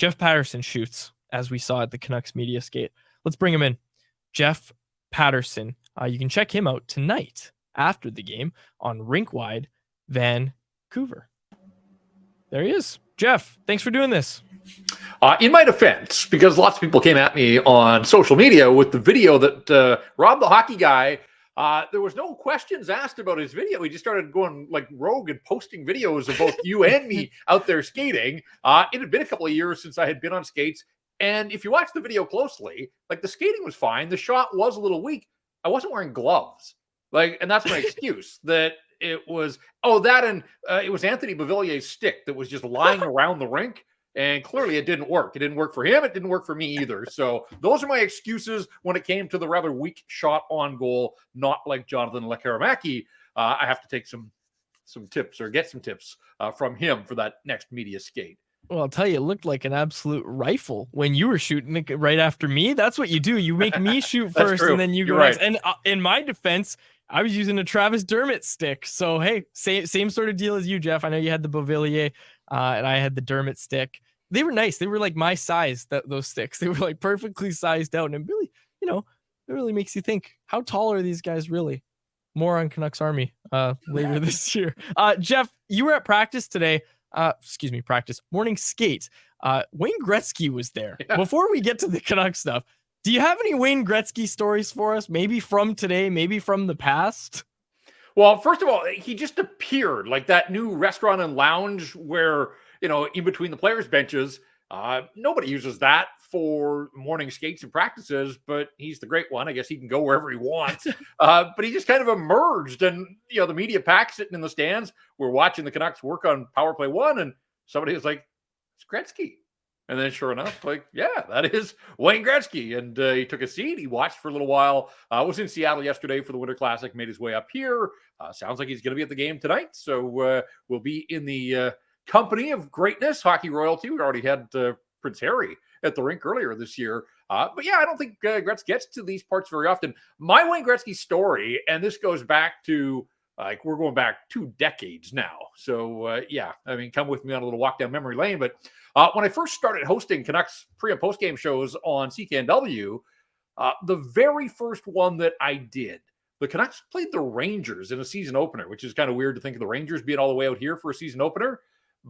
Jeff Paterson shoots, as we saw at the Canucks media skate. Let's bring him in. Jeff Paterson. You can check him out tonight after the game on Rink-Wide Vancouver. There he is. Jeff, thanks for doing this. In my defense, because lots of people came at me on social media with the video that Rob the Hockey Guy, there was no questions asked about his video. He just started going like rogue and posting videos of both you and me out there skating. It had been a couple of years since I had been on skates. And if you watch the video closely, like the skating was fine. The shot was a little weak. I wasn't wearing gloves. And that's my excuse that it was, it was Anthony Beauvillier's stick that was just lying around the rink. And clearly it didn't work. It didn't work for him. It didn't work for me either. So those are my excuses when it came to the rather weak shot on goal, not like Jonathan Lekaramäki. I have to take some tips or get some tips from him for that next media skate. Well, I'll tell you, it looked like an absolute rifle when you were shooting it right after me. That's what you do. You make me shoot first and then you go next. And in my defense, I was using a Travis Dermott stick. So, hey, same sort of deal as you, Jeff. I know you had the Beauvillier and I had the Dermott stick. They were nice. They were like my size, those sticks. They were like perfectly sized out. And really, it really makes you think, how tall are these guys really? More on Canucks Army later this year. Jeff, you were at practice today. Morning skate. Wayne Gretzky was there. Yeah. Before we get to the Canucks stuff, do you have any Wayne Gretzky stories for us? Maybe from today, maybe from the past? Well, first of all, he just appeared like that new restaurant and lounge where, in between the players' benches, nobody uses that for morning skates and practices, but he's the great one. I guess he can go wherever he wants. But he just kind of emerged and, the media pack sitting in the stands. We're watching the Canucks work on power play 1 and somebody was like, it's Gretzky. And then sure enough, that is Wayne Gretzky. And he took a seat. He watched for a little while. Was in Seattle yesterday for the Winter Classic, made his way up here. Sounds like he's going to be at the game tonight. So we'll be in the company of greatness, hockey royalty. We already had Prince Harry at the rink earlier this year. But yeah, I don't think Gretzky gets to these parts very often. My Wayne Gretzky story, and this goes back to, we're going back 2 decades now. So come with me on a little walk down memory lane. But when I first started hosting Canucks pre- and post-game shows on CKNW, the very first one that I did, the Canucks played the Rangers in a season opener, which is kind of weird to think of the Rangers being all the way out here for a season opener.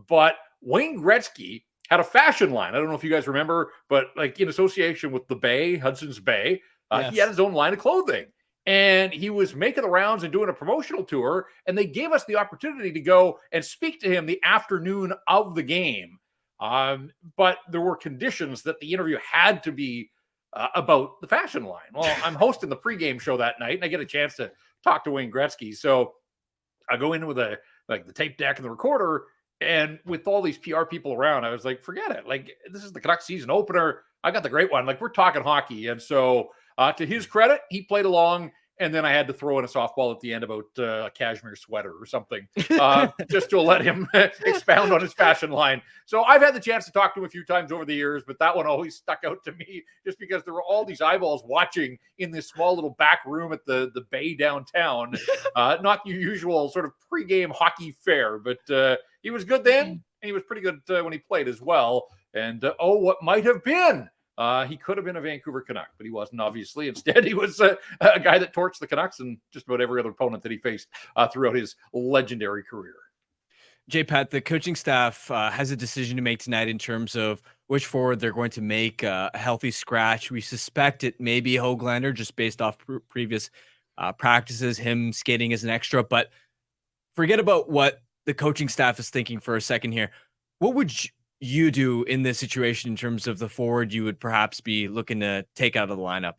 But Wayne Gretzky had a fashion line. I don't know if you guys remember, but in association with the Bay, Hudson's Bay, yes. He had his own line of clothing. And he was making the rounds and doing a promotional tour. And they gave us the opportunity to go and speak to him the afternoon of the game. But there were conditions that the interview had to be about the fashion line. Well, I'm hosting the pregame show that night, and I get a chance to talk to Wayne Gretzky. So I go in with the tape deck and the recorder, and with all these PR people around, I was like, forget it. This is the Canucks season opener. I got the great one. We're talking hockey. And so to his credit, he played along. And then I had to throw in a softball at the end about a cashmere sweater or something, just to let him expound on his fashion line. So I've had the chance to talk to him a few times over the years, but that one always stuck out to me just because there were all these eyeballs watching in this small little back room at the Bay downtown. Not your usual sort of pregame hockey fare, but he was good then, and he was pretty good when he played as well. And what might have been. He could have been a Vancouver Canuck, but he wasn't, obviously. Instead, he was a guy that torched the Canucks and just about every other opponent that he faced throughout his legendary career. JPat, the coaching staff has a decision to make tonight in terms of which forward they're going to make a healthy scratch. We suspect it may be Höglander just based off previous practices, him skating as an extra. But forget about what the coaching staff is thinking for a second here. What would you do in this situation in terms of the forward you would perhaps be looking to take out of the lineup?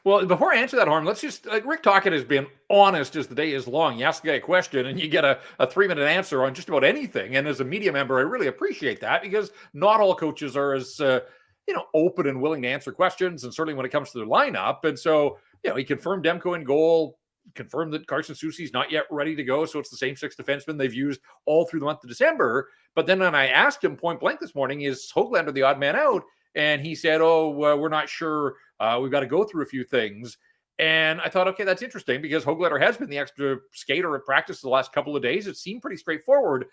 Well, before I answer that, Harm, let's just, Rick Tocchet has been honest as the day is long. You ask the guy a question and you get a 3-minute answer on just about anything. And as a media member, I really appreciate that because not all coaches are as, open and willing to answer questions. And certainly when it comes to their lineup. And so, he confirmed Demko in goal, confirmed that Carson Soucy's not yet ready to go. So it's the same 6 defensemen they've used all through the month of December. But then when I asked him point blank this morning, is Höglander the odd man out? And he said, we're not sure. We've got to go through a few things. And I thought, okay, that's interesting because Höglander has been the extra skater at practice the last couple of days. It seemed pretty straightforward.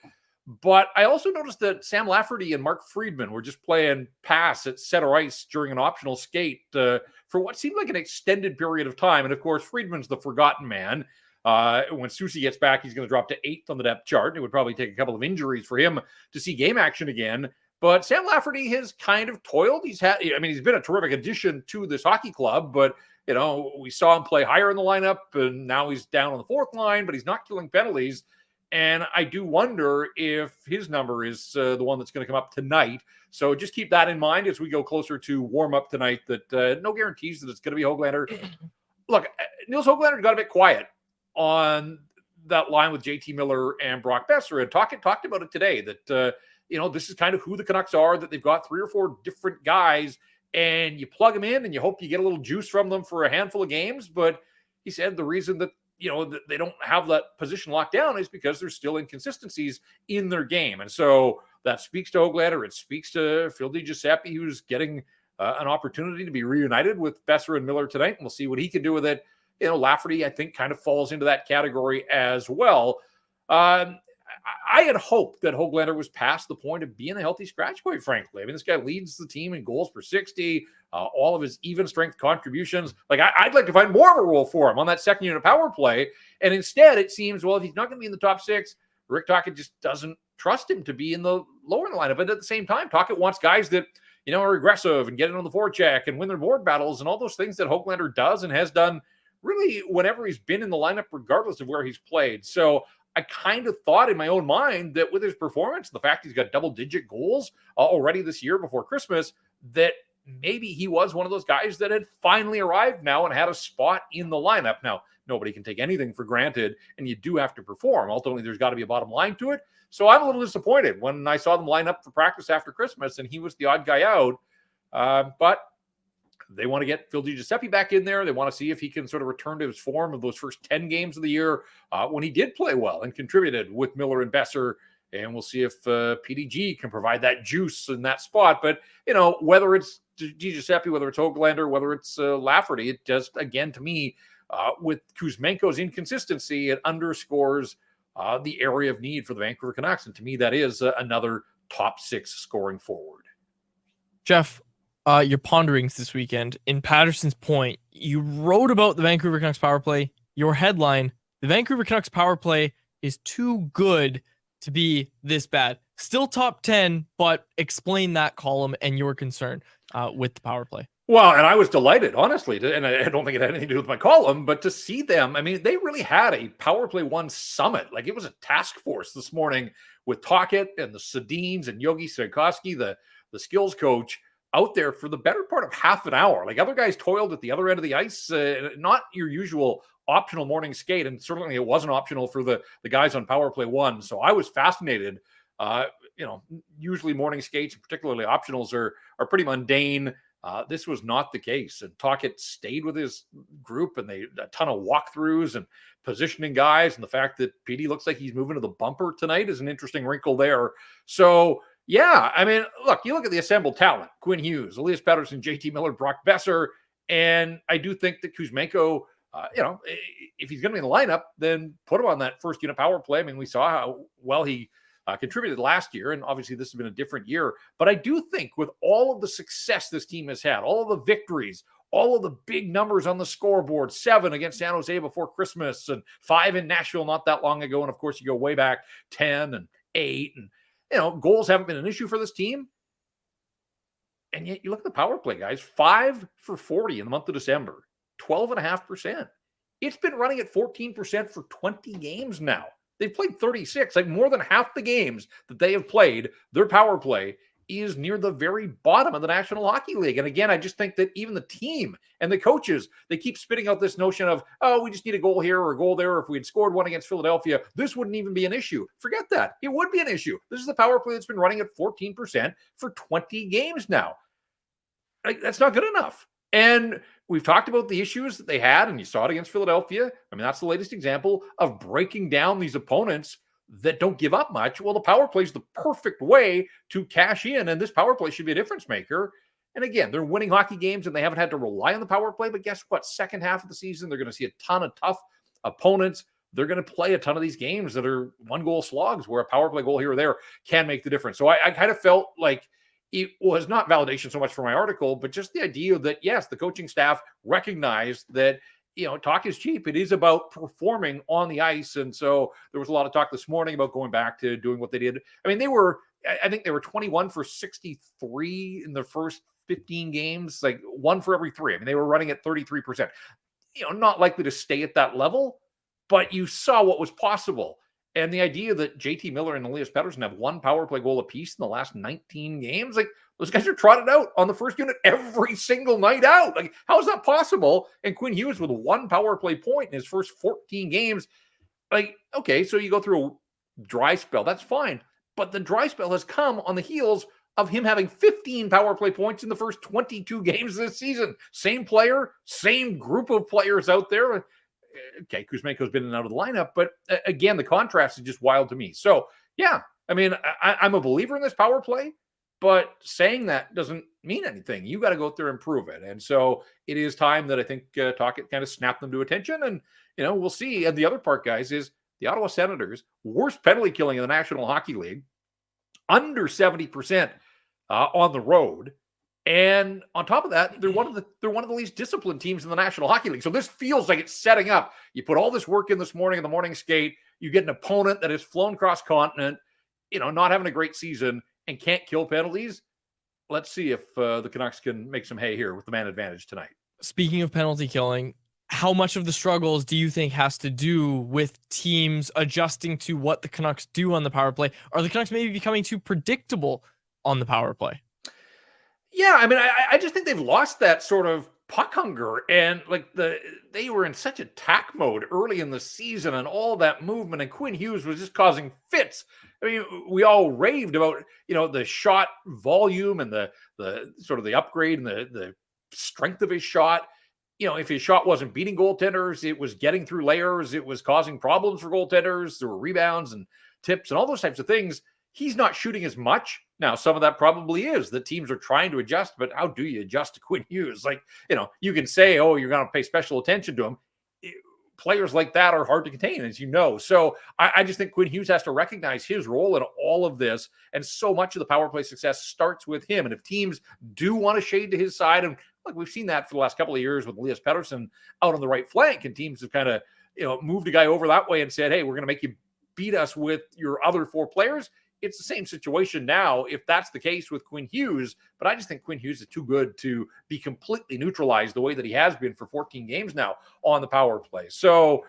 But I also noticed that Sam Lafferty and Mark Friedman were just playing pass at center ice during an optional skate for what seemed like an extended period of time. And of course, Friedman's the forgotten man. When Soucy gets back, he's going to drop to 8th on the depth chart. It would probably take a couple of injuries for him to see game action again. But Sam Lafferty has kind of toiled. He's been a terrific addition to this hockey club, but we saw him play higher in the lineup, and now he's down on the 4th line, but he's not killing penalties. And I do wonder if his number is the one that's going to come up tonight. So just keep that in mind as we go closer to warm-up tonight, that no guarantees that it's going to be Höglander. Look, Nils Höglander got a bit quiet on that line with JT Miller and Brock Besser, and talked about it today, that this is kind of who the Canucks are, that they've got 3 or 4 different guys, and you plug them in and you hope you get a little juice from them for a handful of games. But he said the reason that they don't have that position locked down is because there's still inconsistencies in their game. And so that speaks to Höglander. It speaks to Phil DiGiuseppe, who's getting an opportunity to be reunited with Besser and Miller tonight. And we'll see what he can do with it. Lafferty, I think, kind of falls into that category as well. I had hoped that Höglander was past the point of being a healthy scratch, quite frankly. I mean, this guy leads the team in goals per 60, all of his even strength contributions. Like, I'd like to find more of a role for him on that second unit power play. And instead, it seems, well, if he's not going to be in the top 6, Rick Tocchet just doesn't trust him to be in the lower in the lineup. But at the same time, Tocchet wants guys that, are aggressive and get it on the forecheck and win their board battles and all those things that Höglander does and has done really whenever he's been in the lineup, regardless of where he's played. So I kind of thought in my own mind that with his performance, the fact he's got double-digit goals already this year before Christmas, that maybe he was one of those guys that had finally arrived now and had a spot in the lineup. Now, nobody can take anything for granted, and you do have to perform. Ultimately, there's got to be a bottom line to it. So I'm a little disappointed when I saw them line up for practice after Christmas, and he was the odd guy out. But they want to get Phil DiGiuseppe back in there. They want to see if he can sort of return to his form of those first 10 games of the year when he did play well and contributed with Miller and Besser. And we'll see if PDG can provide that juice in that spot. But, whether it's DiGiuseppe, whether it's Höglander, whether it's Lafferty, it just, again, to me, with Kuzmenko's inconsistency, it underscores the area of need for the Vancouver Canucks. And to me, that is another top 6 scoring forward. Jeff, your ponderings this weekend. In Paterson's point, you wrote about the Vancouver Canucks power play. Your headline, the Vancouver Canucks power play is too good to be this bad. Still top 10, but explain that column and your concern with the power play. Well, and I was delighted, honestly, and I don't think it had anything to do with my column, but to see them, I mean, they really had a Power Play 1 summit. Like, it was a task force this morning with Tocchet and the Sedins and Yogi Sierkowski, the skills coach, out there for the better part of half an hour. Like, other guys toiled at the other end of the ice, not your usual optional morning skate, and certainly it wasn't optional for the guys on Power Play 1. So I was fascinated. Usually morning skates, particularly optionals, are pretty mundane. This was not the case, and Tocchet stayed with his group, and a ton of walkthroughs and positioning guys, and the fact that PD looks like he's moving to the bumper tonight is an interesting wrinkle there. So yeah, I mean, look, you look at the assembled talent: Quinn Hughes, Elias Paterson, JT Miller, Brock Besser, and I do think that Kuzmenko, if he's going to be in the lineup, then put him on that first unit power play. I mean, we saw how well he contributed last year, and obviously this has been a different year. But I do think with all of the success this team has had, all of the victories, all of the big numbers on the scoreboard, 7 against San Jose before Christmas and 5 in Nashville not that long ago, and of course you go way back 10 and 8, and goals haven't been an issue for this team. And yet you look at the power play, guys, 5 for 40 in the month of December, 12.5%. It's been running at 14% for 20 games now. They've played 36, like more than half the games that they have played. Their power play is near the very bottom of the National Hockey League. And again, I just think that even the team and the coaches, they keep spitting out this notion of, oh, we just need a goal here or a goal there. Or if we had scored one against Philadelphia, this wouldn't even be an issue. Forget that. It would be an issue. This is the power play that's been running at 14% for 20 games now. Like, that's not good enough. And we've talked about the issues that they had, and you saw it against Philadelphia. I mean, that's the latest example of breaking down these opponents that don't give up much. Well, the power play is the perfect way to cash in, and this power play should be a difference maker. And again, they're winning hockey games, and they haven't had to rely on the power play. But guess what? Second half of the season, they're going to see a ton of tough opponents. they're going to play a ton of these games that are 1-goal slogs where a power play goal here or there can make the difference. So I kind of felt like it was not validation so much for my article, but just the idea that, yes, the coaching staff recognized that, talk is cheap. It is about performing on the ice. And so there was a lot of talk this morning about going back to doing what they did. I mean, I think they were 21 for 63 in the first 15 games, like 1 for every 3. I mean, they were running at 33%. Not likely to stay at that level, but you saw what was possible. And the idea that JT Miller and Nils Paterson have 1 power play goal apiece in the last 19 games, like those guys are trotted out on the first unit every single night out. Like, how is that possible? And Quinn Hughes with 1 power play point in his first 14 games. Like, okay, so you go through a dry spell. That's fine. But the dry spell has come on the heels of him having 15 power play points in the first 22 games this season. Same player, same group of players out there. Okay, Kuzmenko's been in and out of the lineup, but again, the contrast is just wild to me. So, yeah, I mean, I'm a believer in this power play, but saying that doesn't mean anything. You got to go out there and prove it. And so it is time that I think Tocchet kind of snapped them to attention. And, we'll see. And the other part, guys, is the Ottawa Senators, worst penalty killing in the National Hockey League, under 70% on the road. And on top of that, they're one of the least disciplined teams in the National Hockey League. So this feels like it's setting up. You put all this work in this morning in the morning skate. You get an opponent that has flown cross continent, not having a great season and can't kill penalties. Let's see if the Canucks can make some hay here with the man advantage tonight. Speaking of penalty killing, how much of the struggles do you think has to do with teams adjusting to what the Canucks do on the power play? Are the Canucks maybe becoming too predictable on the power play? Yeah, I mean, I just think they've lost that sort of puck hunger, and like they were in such attack mode early in the season, and all that movement, and Quinn Hughes was just causing fits. I mean, we all raved about the shot volume and the sort of the upgrade and the strength of his shot. If his shot wasn't beating goaltenders, it was getting through layers, it was causing problems for goaltenders. There were rebounds and tips and all those types of things. He's not shooting as much. Now, some of that probably is that teams are trying to adjust, but how do you adjust to Quinn Hughes? Like, you can say, oh, you're going to pay special attention to him. Players like that are hard to contain, as you know. So I just think Quinn Hughes has to recognize his role in all of this. And so much of the power play success starts with him. And if teams do want to shade to his side, and look, we've seen that for the last couple of years with Nils Paterson out on the right flank, and teams have kind of, moved a guy over that way and said, hey, we're going to make you beat us with your other 4 players. It's the same situation now, if that's the case with Quinn Hughes. But I just think Quinn Hughes is too good to be completely neutralized the way that he has been for 14 games now on the power play. So,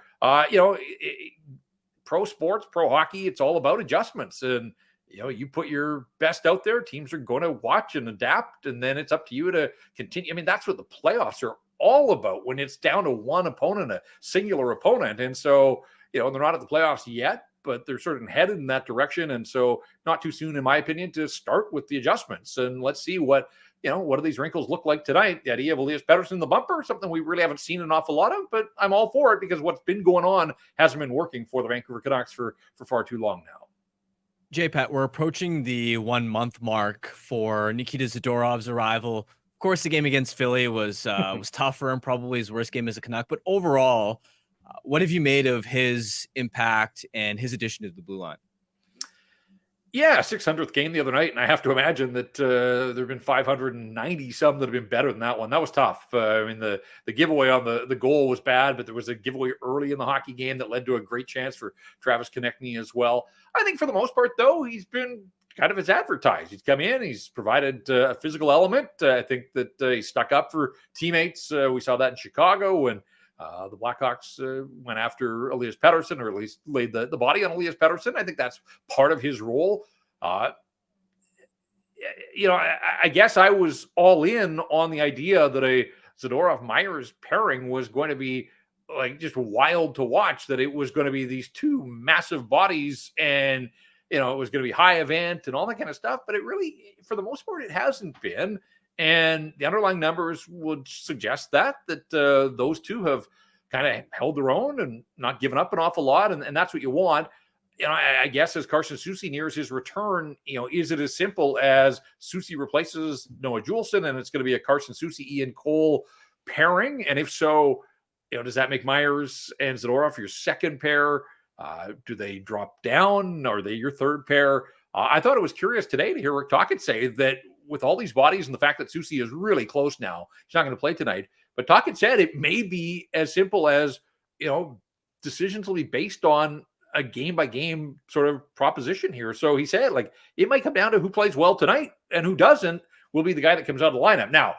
pro sports, pro hockey, it's all about adjustments. And, you put your best out there, teams are going to watch and adapt, and then it's up to you to continue. I mean, that's what the playoffs are all about when it's down to one opponent, a singular opponent. And so, they're not at the playoffs yet, but they're sort of headed in that direction. And so not too soon, in my opinion, to start with the adjustments. And let's see what do these wrinkles look like tonight? The idea of Elias Pettersson in the bumper, something we really haven't seen an awful lot of, but I'm all for it because what's been going on hasn't been working for the Vancouver Canucks for far too long now. JPat, we're approaching the 1-month mark for Nikita Zadorov's arrival. Of course, the game against Philly was tough for him, probably his worst game as a Canuck, but overall, what have you made of his impact and his addition to the blue line? Yeah, 600th game the other night, and I have to imagine that there have been 590 some that have been better than that one. That was tough. I mean, the giveaway on the goal was bad, but there was a giveaway early in the hockey game that led to a great chance for Travis Konechny as well. I think for the most part, though, he's been kind of as advertised. He's come in, he's provided a physical element. I think that he stuck up for teammates. We saw that in Chicago, and the Blackhawks went after Elias Pettersson, or at least laid the body on Elias Pettersson. I think that's part of his role. I guess I was all in on the idea that a Zadorov-Myers pairing was going to be like just wild to watch, that it was going to be these two massive bodies and, it was going to be high event and all that kind of stuff. But it really, for the most part, it hasn't been. And the underlying numbers would suggest that those two have kind of held their own and not given up an awful lot. And that's what you want. I guess as Carson Soucy nears his return, is it as simple as Soucy replaces Noah Juleson and it's going to be a Carson Soucy, Ian Cole pairing? And if so, does that make Myers and Zadorov your second pair? Do they drop down? Are they your third pair? I thought it was curious today to hear Rick Tocchet say that with all these bodies and the fact that Soucy is really close now, he's not going to play tonight. But Tocchet said it may be as simple as, decisions will be based on a game-by-game sort of proposition here. So he said, it might come down to who plays well tonight, and who doesn't will be the guy that comes out of the lineup. Now,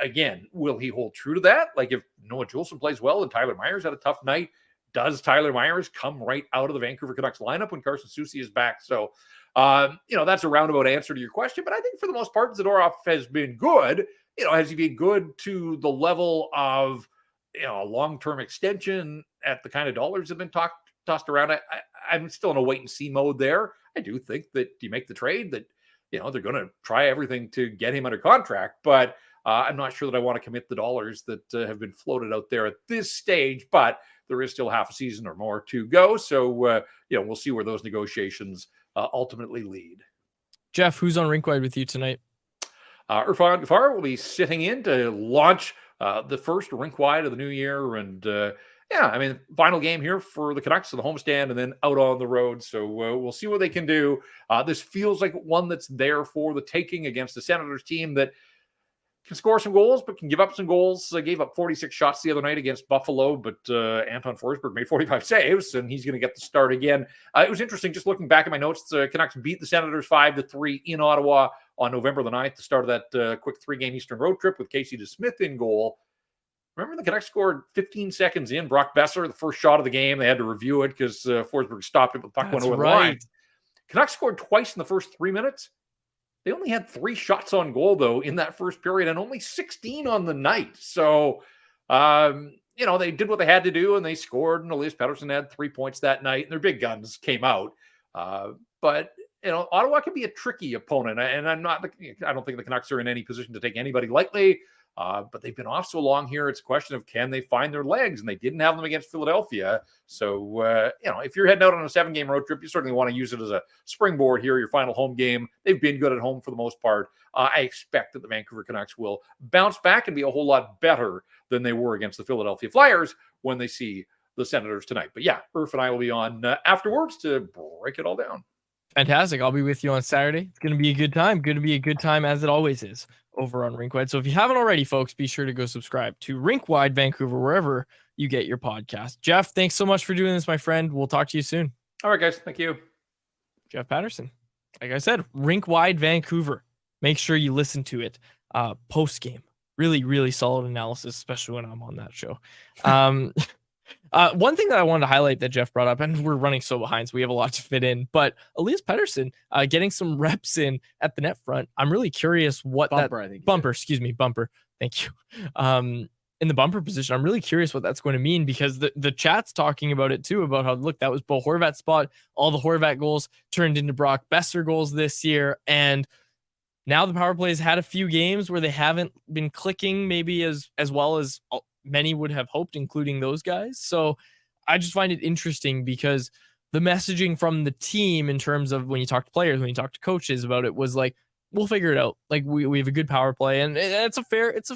again, will he hold true to that? If Noah Juulsen plays well and Tyler Myers had a tough night, does Tyler Myers come right out of the Vancouver Canucks lineup when Carson Soucy is back? So, that's a roundabout answer to your question. But I think for the most part, Zadorov has been good. Has he been good to the level of, a long-term extension at the kind of dollars that have been tossed around? I'm still in a wait-and-see mode there. I do think that you make the trade that, they're going to try everything to get him under contract. But I'm not sure that I want to commit the dollars that have been floated out there at this stage. But there is still half a season or more to go. So, we'll see where those negotiations ultimately lead. Jeff, who's on rink wide with you tonight? Irfan Gafar will be sitting in to launch the first rink wide of the new year. And final game here for the Canucks, the homestand, and then out on the road. So we'll see what they can do. This feels like one that's there for the taking against the Senators team that can score some goals, but can give up some goals. Gave up 46 shots the other night against Buffalo, but Anton Forsberg made 45 saves, and he's going to get the start again. It was interesting, just looking back at my notes, the Canucks beat the Senators 5-3 in Ottawa on November the 9th, the start of that quick 3-game Eastern road trip with Casey DeSmith in goal. Remember the Canucks scored 15 seconds in. Brock Besser, the first shot of the game, they had to review it because Forsberg stopped it, but the puck went over the line. Canucks scored twice in the first 3 minutes. They only had 3 shots on goal, though, in that first period, and only 16 on the night. So, they did what they had to do, and they scored, and Elias Paterson had 3 points that night, and their big guns came out. But Ottawa can be a tricky opponent, and I don't think the Canucks are in any position to take anybody lightly. But they've been off so long here. It's a question of, can they find their legs? And they didn't have them against Philadelphia. So, if you're heading out on a 7-game road trip, you certainly want to use it as a springboard here, your final home game. They've been good at home for the most part. I expect that the Vancouver Canucks will bounce back and be a whole lot better than they were against the Philadelphia Flyers when they see the Senators tonight. But yeah, Irf and I will be on afterwards to break it all down. Fantastic. I'll be with you on Saturday. It's going to be a good time. Going to be a good time, as it always is, over on Rinkwide. So if you haven't already, folks, be sure to go subscribe to Rinkwide Vancouver, wherever you get your podcast. Jeff, thanks so much for doing this, my friend. We'll talk to you soon. All right, guys. Thank you. Jeff Paterson. Like I said, Rinkwide Vancouver. Make sure you listen to it post game. Really, really solid analysis, especially when I'm on that show. One thing that I wanted to highlight that Jeff brought up, and we're running so behind, so we have a lot to fit in, but Elias Pettersson getting some reps in at the net front. I'm really curious what Bumper. Thank you. In the bumper position, I'm really curious what that's going to mean, because the chat's talking about it too, about how, look, that was Bo Horvat's spot. All the Horvat goals turned into Brock Besser goals this year. And now the power play has had a few games where they haven't been clicking maybe as well as many would have hoped, including those guys. So I just find it interesting, because the messaging from the team in terms of when you talk to players, when you talk to coaches about it, was like, we'll figure it out. Like, we have a good power play, and it's a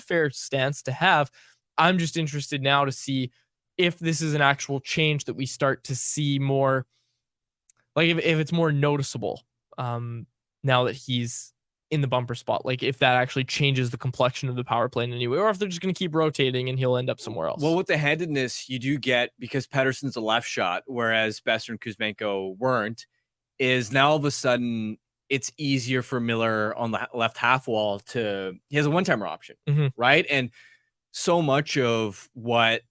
fair stance to have. I'm just interested now to see if this is an actual change that we start to see more, like if it's more noticeable now that he's in the bumper spot, like if that actually changes the complexion of the power play in any way, or if they're just going to keep rotating and he'll end up somewhere else. Well, with the handedness you do get, because Pettersson's a left shot, whereas Besser and Kuzmenko weren't, is now all of a sudden it's easier for Miller on the left half wall he has a one-timer option, right? And so much of what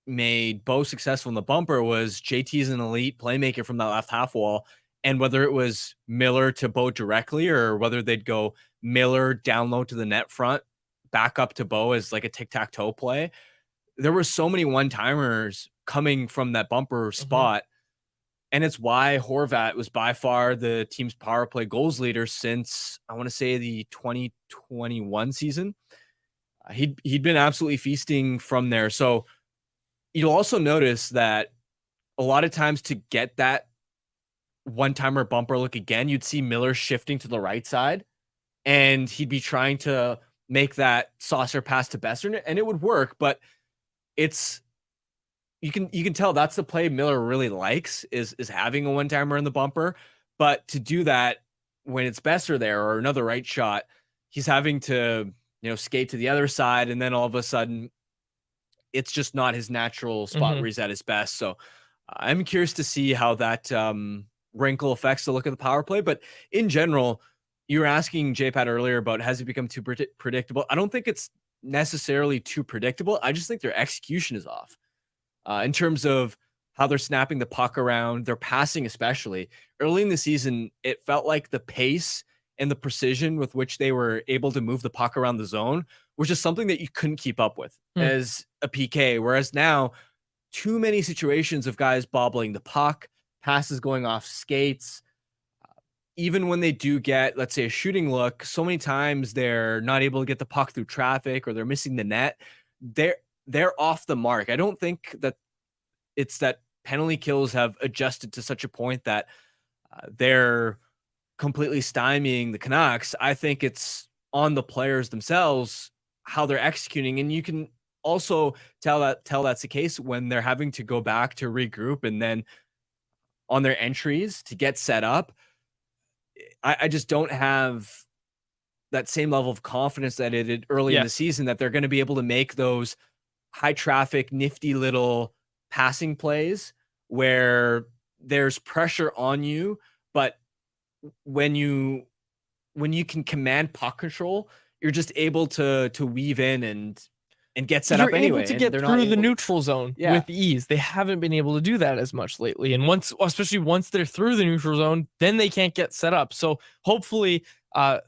made Bo successful in the bumper was JT's an elite playmaker from that left half wall. And whether it was Miller to Bo directly, or whether they'd go Miller down low to the net front, back up to Bo as like a tic-tac-toe play, there were so many one-timers coming from that bumper spot. And it's why Horvat was by far the team's power play goals leader since, I want to say, the 2021 season. He'd been absolutely feasting from there. So you'll also notice that a lot of times to get that one-timer bumper look again, you'd see Miller shifting to the right side, and he'd be trying to make that saucer pass to Besser, and it would work, but it's you can tell that's the play Miller really likes is having a one-timer in the bumper. But to do that when it's Besser there or another right shot, he's having to, skate to the other side, and then all of a sudden it's just not his natural spot where he's at his best. So I'm curious to see how that wrinkle affects the look of the power play. But in general, you were asking JPat earlier about has it become too predictable? I don't think it's necessarily too predictable. I just think their execution is off in terms of how they're snapping the puck around, their passing especially. Early in the season, it felt like the pace and the precision with which they were able to move the puck around the zone was just something that you couldn't keep up with as a PK. Whereas now, too many situations of guys bobbling the puck, passes going off skates. Even when they do get, let's say, a shooting look, so many times they're not able to get the puck through traffic or they're missing the net. They're off the mark. I don't think that it's that penalty kills have adjusted to such a point that they're completely stymieing the Canucks. I think it's on the players themselves, how they're executing. And you can also tell that's the case when they're having to go back to regroup and then on their entries to get set up. I just don't have that same level of confidence that it did early in the season that they're going to be able to make those high traffic, nifty little passing plays where there's pressure on you, but when you can command puck control, you're just able to weave in and get set up anyway. Able to get through the neutral zone with ease. They haven't been able to do that as much lately. And especially once they're through the neutral zone, then they can't get set up. So hopefully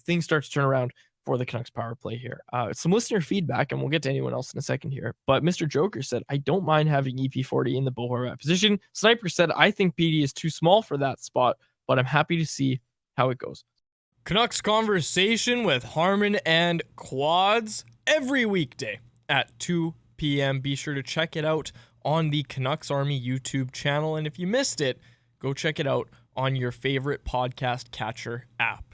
things start to turn around for the Canucks power play here. Some listener feedback, and we'll get to anyone else in a second here. But Mr. Joker said, I don't mind having EP40 in the Bo Horvat position. Sniper said, I think PD is too small for that spot, but I'm happy to see how it goes. Canucks Conversation with Harmon and Quads every weekday at 2 p.m. Be sure to check it out on the Canucks Army YouTube channel. And if you missed it, go check it out on your favorite podcast catcher app.